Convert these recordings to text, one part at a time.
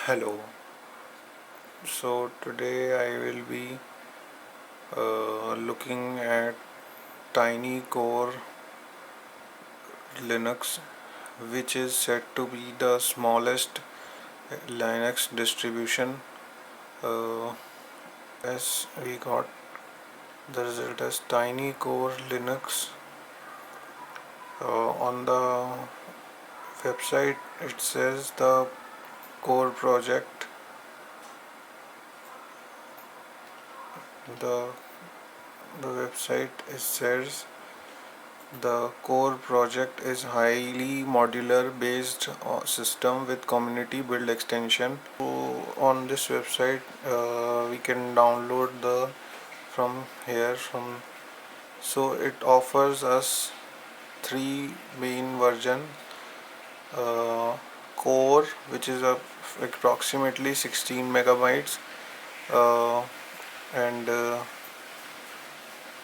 Hello. So today I will be looking at Tiny Core Linux, which is said to be the smallest Linux distribution. Uh, as we got the result as Tiny Core Linux. On the website, it says the core project. The the website it says the core project is highly modular based system with community build extension. So on this website we can download the from here from so it offers us three main version, uh, core, which is approximately 16 megabytes, uh, and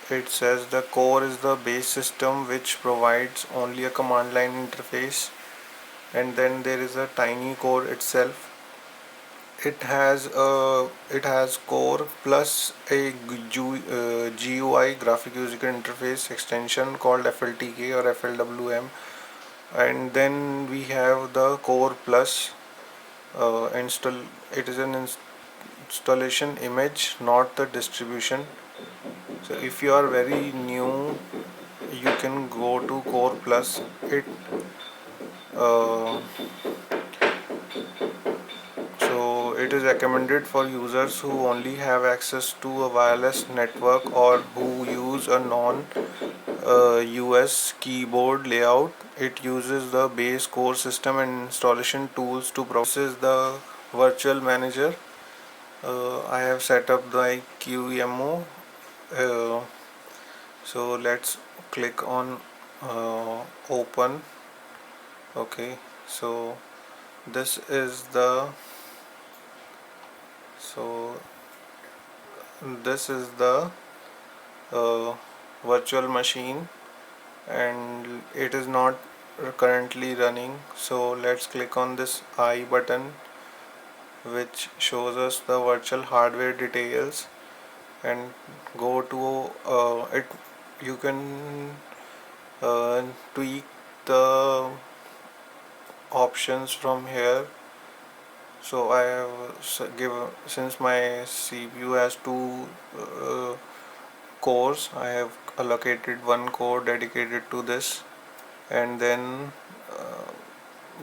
it says the core is the base system which provides only a command line interface, and then there is a tiny core itself. It has core plus a GUI, graphic user interface extension called FLTK or FLWM, and then we have the core plus install. It is an installation image, not the distribution. So if you are very new, you can go to core plus. Uh, it is recommended for users who only have access to a wireless network or who use a non US keyboard layout. It uses the base core system and installation tools to process the virtual manager. I have set up the QEMO. Uh, so let's click on open. Okay, so this is the so this is the uh, virtual machine, and it is not currently running. So let's click on this I button, which shows us the virtual hardware details, and go to it. You can tweak the options from here. So I have given, since my CPU has two cores, I have allocated one core dedicated to this, and then uh,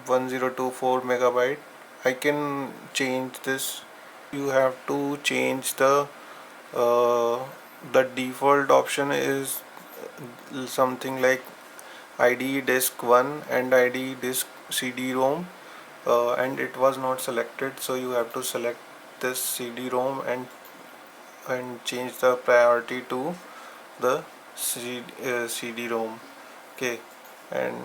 1024 megabyte. I can change this. You have to change the default option is something like IDE disk 1 and IDE disk CD-ROM, and it was not selected, so you have to select this CD-ROM and change the priority to the CD-ROM. Okay, and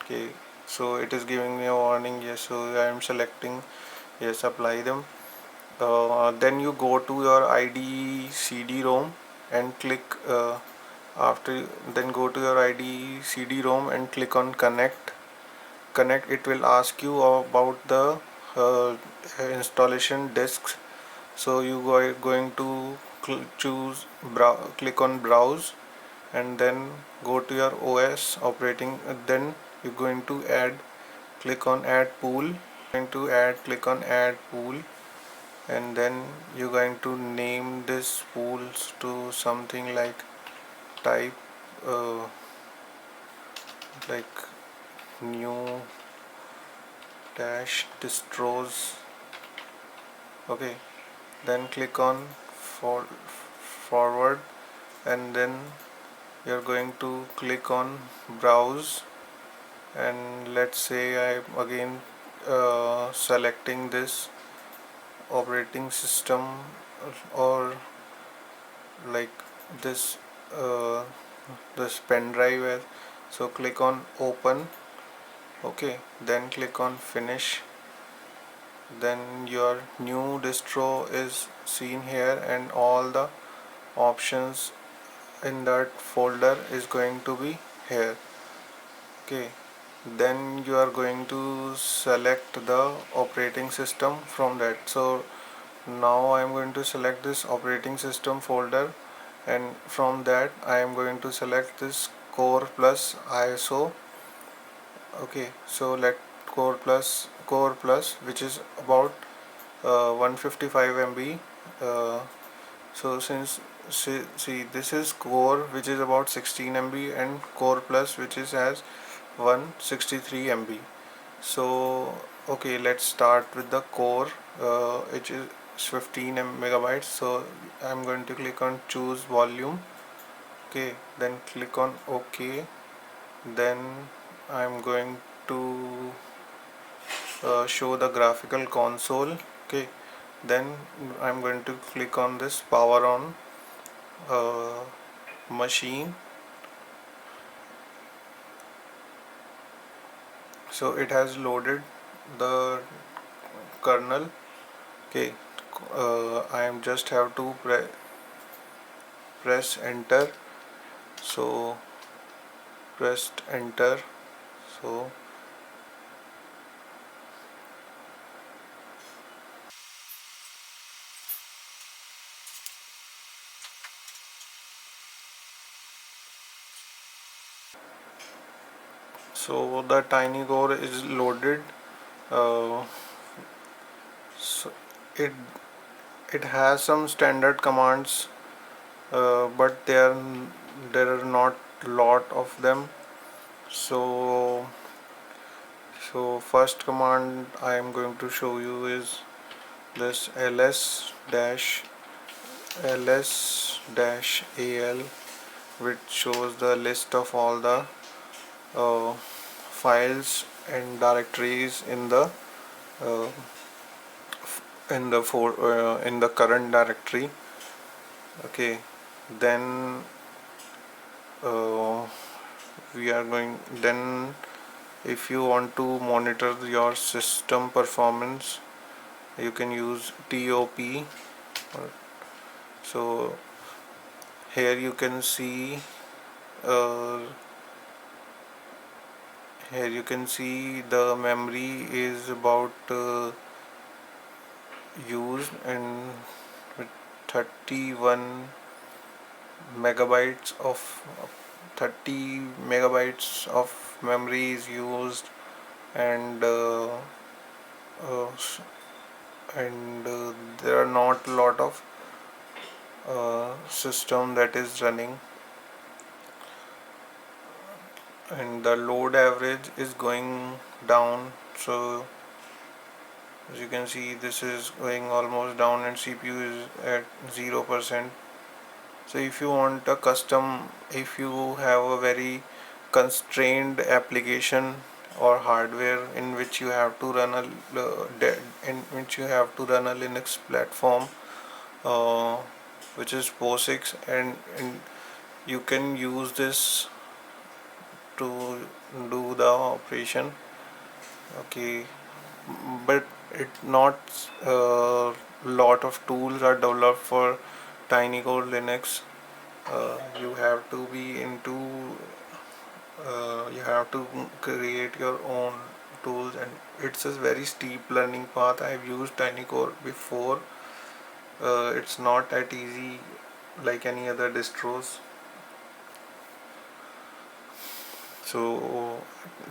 okay, so it is giving me a warning. Yes, so I am selecting yes, apply them. Then you go to your IDE CD-ROM and click after then go to your IDE CD-ROM and click on connect. It will ask you about the installation disks. So you are going to choose click on browse, and then go to your OS operating. Then you're going to click on add pool. Going to click on add pool, and then you're going to name this pools to something like type uh, like new dash distros. Okay, then click on forward, and then you're going to click on browse, and let's say I'm again selecting this operating system, or like this uh, this pen drive. So click on open. Okay, then click on finish. Then your new distro is seen here, and all the options in that folder is going to be here. Okay, then you are going to select the operating system from that. So now I am going to select this operating system folder, and from that I am going to select this core plus ISO. Okay, so let core plus which is about 155 MB. uh, so since see this is core which is about 16 MB, and core plus which is has 163 MB. So okay, let's start with the core, which is 15 megabytes. So I'm going to click on choose volume. Okay, then click on OK. Then I'm going to show the graphical console. Okay, then I'm going to click on this power on uh, machine. So it has loaded the kernel. Okay, I am just have to press enter. So pressed enter. So the tiny core is loaded. uh, so it it has some standard commands, but there are not lot of them. So first command I am going to show you is this ls-al, which shows the list of all the uh, files and directories uh, in the current directory. Okay, then uh, we are going then if you want to monitor your system performance, you can use top. So here you can see uh, here you can see the memory is about used, and with 31 megabytes of 30 megabytes of memory is used, and uh, and there are not a lot of system that is running, and the load average is going down. So as you can see, this is going almost down, and CPU is at 0%. So if you have a very constrained application or hardware in which you have to run a Linux platform, uh, which is POSIX, and you can use this to do the operation. Okay, but it not lot of tools are developed for tiny core Linux. You have to be into you have to create your own tools, and it's a very steep learning path. I've used tiny core before. It's not that easy like any other distros. So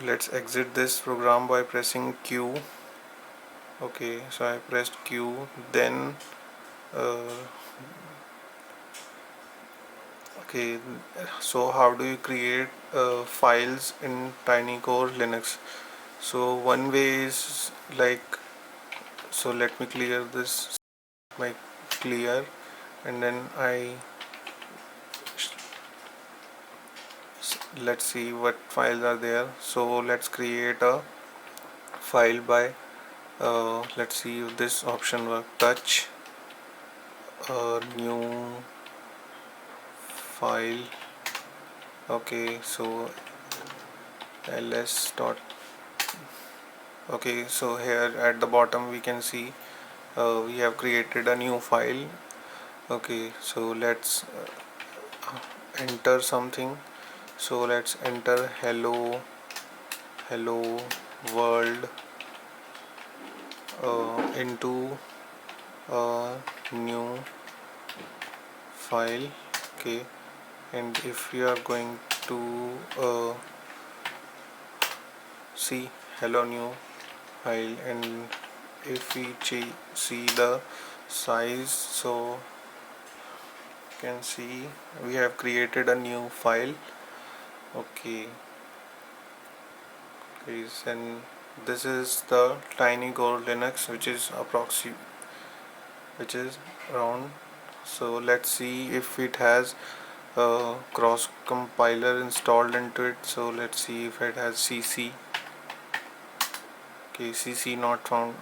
let's exit this program by pressing Q. Okay, so I pressed Q. Then uh, okay, so how do you create files in tiny core Linux? So one way is like, so let me clear this, my clear, and then let's see what files are there. So let's create a file by let's see if this option work. Touch new file. Okay, so ls dot. Okay, so here at the bottom we can see we have created a new file. Okay, so let's enter something. So let's enter hello hello world into a new file. Okay, and if we are going to see hello new file, and if we see the size, so you can see we have created a new file. Okay, please, and this is the tiny gold Linux, which is which is round. So let's see if it has a cross compiler installed into it. So let's see if it has cc. Okay, cc not found.